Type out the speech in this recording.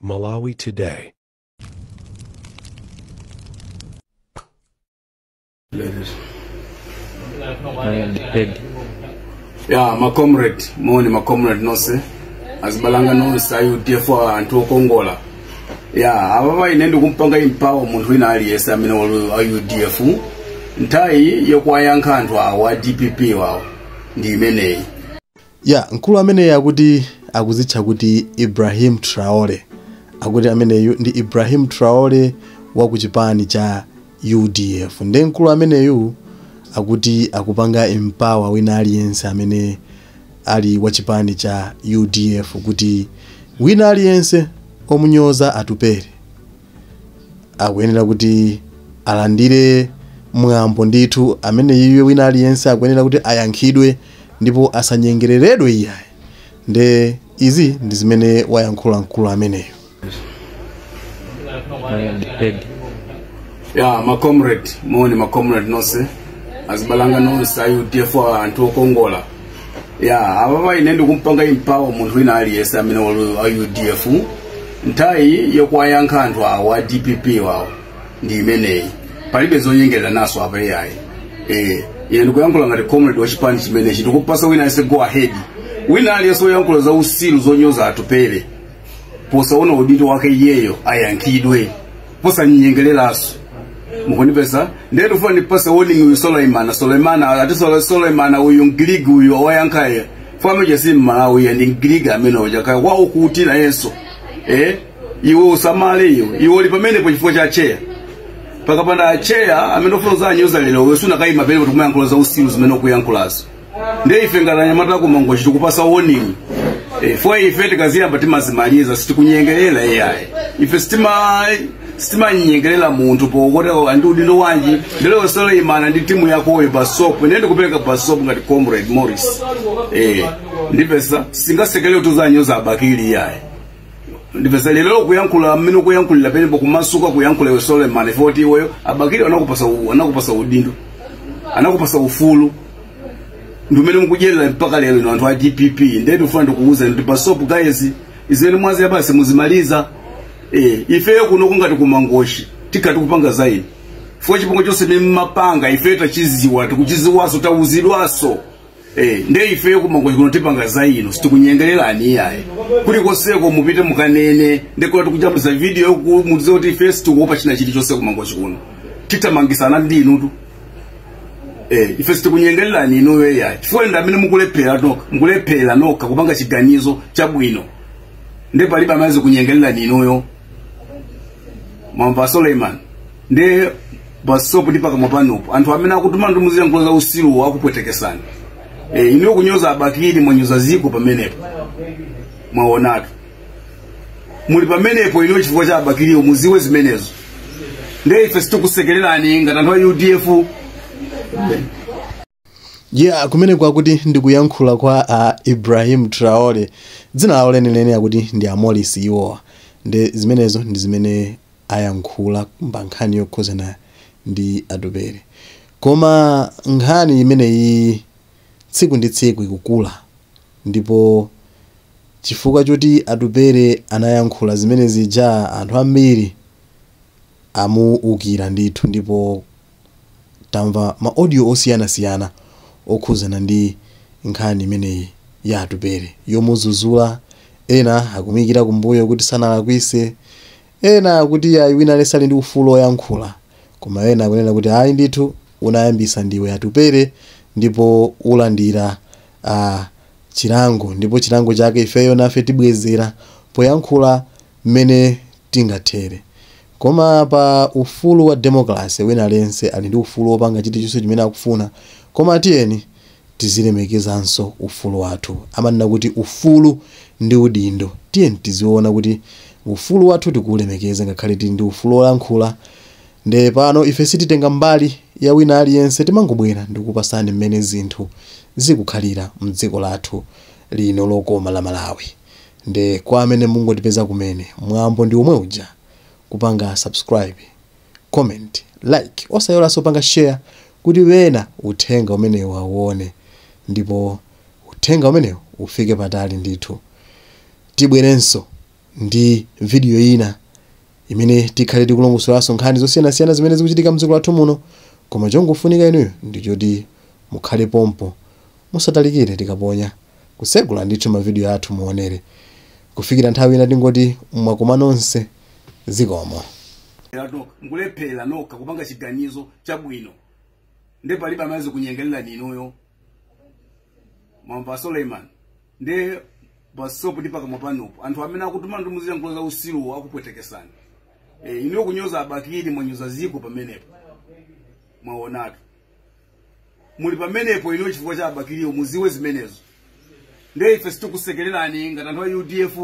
Malawi Today. Yeah, my comrade, my comrade no se. Azibalanga no sa UDF antu Kongola. Yeah, ababa inendo kumpanga impawa muntu ina ali yesa mina walu UDF. Ntai yokwa yankanthu wa DPP wao. Ndi imeneyi. Yeah, nkulu amene akuti akuzitcha kuti Ibrahim Traore. Akuti ameneyu ndi Ibrahim Traore wa kuchipani cha UDF. Ndi nkulu ameneyu akuti akupanga empower wina aliyense amene ali wachipani cha UDF kuti wina aliyense omunyoza atupere. Akuyenera kuti alandire mwambo ndithu amene iye wina aliyense akuyenera kuti ayankhidwe ndipo asanyengereredwe iyayi. Nde izi ndi zimene wayankhula nkulu ameneyo. Yeah, my comrade, my comrade no se. Azibalanga no sa UDF antu Kongola. Yeah, ababa inendo kumpanga impawa muntu ina ali yesa mina walu UDF. Ntai yokwa yankanthu wa DPP wao. Ndi imeneyi. Palibe zonyengerera naso apa yayi. Ine ndikuyankhula ngati comrade wachipani chimene chikupasa wina ese go ahead. Wina ali yeso yankula za usilu zonyoza atupere. Posaona udindo wake yeyo ayankhidwe. Posa nyengereraso. Mukonipesa ndeto fani pasa warning with Suleiman ati Suleiman uyu ngiligu uyu wayankaye fami jesi Malawi ya ngiliga amene ojaka wa ukuti na yeso iwe usamale iwe lipamene po chifukwa cha cheya pakapanda cheya amene ofuna za nyoza lero wesuna kai mapele kuti kuyankhula za usilu zimene okuyankhulazo nde ife ngala nyamata ku mango chitukupasa warning foi ife tikaziyamba timazimaliza sitikunyengerera yayi ife stima nyengerera muntu pokota andiudindo wanji ndelo Suleiman ndi timu yako Basop nende kupereka Basop ngati comrade Morris ndipesa singasekele tuzanyoza abakili yayi ndipesa lero kuyankhula mmene kuyankhulira pene pokumasuka kuyankhula we Suleiman 40 weyo abakili anakupasa udindo anakupasa ufulu ndumene mukujerera mpaka lero ino anthu a DPP ndetu ufuna ndikuuza ndi Basop guys izene mwazi yabase muzimaliza ifeyo kuno kungati kumangoshi tikati kupanga zaidi fo chipongo chose mmapanga ifeyo tachiziwa tikuchiziwaso tauzidwaso nde ifeyo kumangoshi kuno tipanga zaidi sitikunyengerera ani yayi kuli koseko mupite mukanene ndekula tikujambisa video mudzize kuti ifeyo sitikuopa china chili chose kumangoshi kuno titamangisana ndinutu ife sitikunyengerera ani inoyo yayi chifukwa ndamene mukulephera noka kupanga chiganizo chabwino nde palibe amaze kunyengerera ninoyo mwamba Suleiman nde Basop ndipaka mwapanopo anthu amene akutuma ndumuziya nkhoza usilu wakupwetekesana iniyo kunyoza abakili mwanyoza ziko pamenepo mwaonatu muli pamenepo iniyo chifukwa cha abakili muziwe zimenezo nde ife situkusekererani ngati anthu a UDF Yeah, kumene kwakuti ndikuyankhula kwa Ibrahim Traore dzina lawo lenileni akuti ndi Morris iwowa ndi zimenezo ndi zimene ayankhula mbankhani yokhuzana ndi atupere koma nkhani imeneyi tsiku ndi tsiku ikukula ndipo chifukwa choti atupere anayankhula zimene zija anthu ambiri amuukira ndithu ndipo tamva ma audio osiyanasiyana okhuzana ndi nkhani imeneyi ya atupere yomuzuzula ena akumikira kumbuyo kuti sanalakwise ena akuti ayi wina lesali ndi ufulu oyankhula koma ena akunena kuti ayi ndithu unayambisa ndiwe atupere ndipo ulandira chilango ndipo chilango chake ifeyo nafe tibwezera poyankhula mmene tingathere koma pa ufulu wa democracy wina lense ali ndi ufulu opanga chilichonse chimene akufuna koma tiyeni tizilemekezanso ufulu wathu amanena kuti ufulu ndi udindo tiyeni tiziona kuti ufulu wathu tikulemekeza ngakhale tili ndi ufulu olankhula nde pano ife sititenga mbali ya wina aliyense timangobwera ndikupasani mmene zinthu zikukhalira mdziko lathu lino lokoma la Malawi nde kwa amene mungotipeza kumene mwambo ndi omwe uja kupanga subscribe comment like osayolanso panga share kuti wena uthenga umenewu awone ndipo uthenga umenewu ufike patali ndithu tibwerenso ndi video ina imene tikhale tikulongosolanso nkhani zosiyanasiyana zimene zikuchitika mdziko lathu muno. Koma chongofunika inuyo ndichoti mukhale pompo musatalikire tikaponya kusegula ndithu mavidiyo athu muonere. Kufikira nthawi ina tingoti mwakoma nonse zikomo. Ngulephera nokha kupanga chiganizo chabwino nde palibe amaze kunyengerera ninoyo mwamba Suleiman nde basopo ndipaka mapanopo anthu amene akutuma ndumuziya nkloza usiru akupwetekesana ino kunyoza abakiri mwanyoza ziko pamenepo mwaonatu muli pamenepo ino chifukwa cha abakiri muziwe zimenezo nde ife situkusekererani ngati anthu a UDF